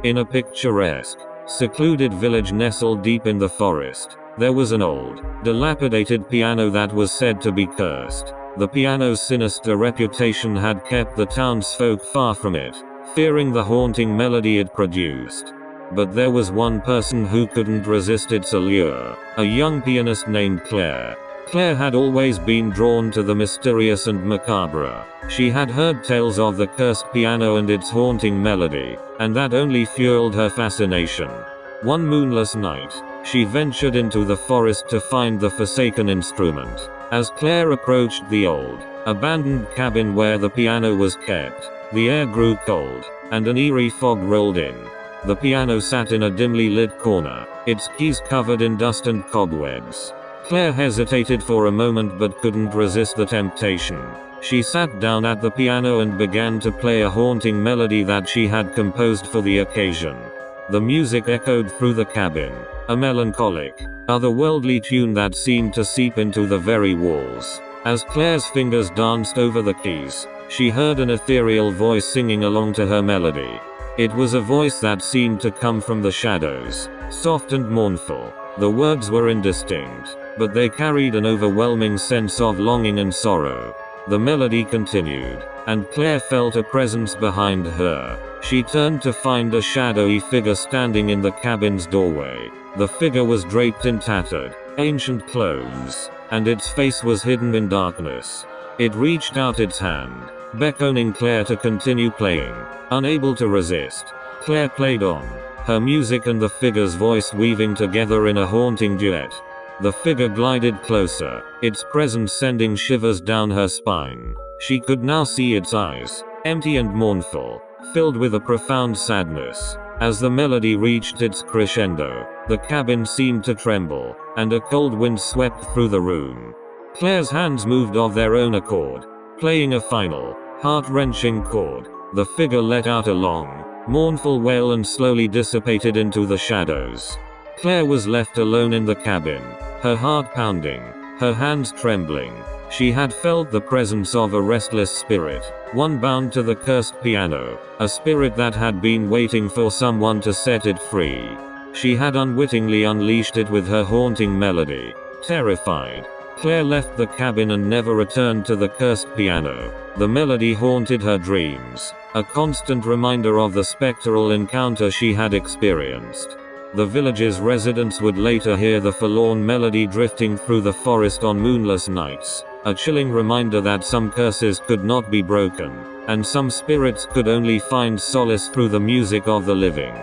In a picturesque, secluded village nestled deep in the forest, there was an old, dilapidated piano that was said to be cursed. The piano's sinister reputation had kept the townsfolk far from it, fearing the haunting melody it produced. But there was one person who couldn't resist its allure, a young pianist named Claire. Claire had always been drawn to the mysterious and macabre. She had heard tales of the cursed piano and its haunting melody, and that only fueled her fascination. One moonless night, she ventured into the forest to find the forsaken instrument. As Claire approached the old, abandoned cabin where the piano was kept, the air grew cold, and an eerie fog rolled in. The piano sat in a dimly lit corner, its keys covered in dust and cobwebs. Claire hesitated for a moment but couldn't resist the temptation. She sat down at the piano and began to play a haunting melody that she had composed for the occasion. The music echoed through the cabin, a melancholic, otherworldly tune that seemed to seep into the very walls. As Claire's fingers danced over the keys, she heard an ethereal voice singing along to her melody. It was a voice that seemed to come from the shadows, soft and mournful. The words were indistinct, but they carried an overwhelming sense of longing and sorrow. The melody continued, and Claire felt a presence behind her. She turned to find a shadowy figure standing in the cabin's doorway. The figure was draped in tattered, ancient clothes, and its face was hidden in darkness. It reached out its hand, beckoning Claire to continue playing. Unable to resist, Claire played on, her music and the figure's voice weaving together in a haunting duet. The figure glided closer, its presence sending shivers down her spine. She could now see its eyes, empty and mournful, filled with a profound sadness. As the melody reached its crescendo, the cabin seemed to tremble, and a cold wind swept through the room. Claire's hands moved of their own accord, playing a final, heart-wrenching chord. The figure let out a long, mournful wail and slowly dissipated into the shadows. Claire was left alone in the cabin, her heart pounding, her hands trembling. She had felt the presence of a restless spirit, one bound to the cursed piano, a spirit that had been waiting for someone to set it free. She had unwittingly unleashed it with her haunting melody. Terrified, Claire left the cabin and never returned to the cursed piano. The melody haunted her dreams, a constant reminder of the spectral encounter she had experienced. The village's residents would later hear the forlorn melody drifting through the forest on moonless nights, a chilling reminder that some curses could not be broken, and some spirits could only find solace through the music of the living.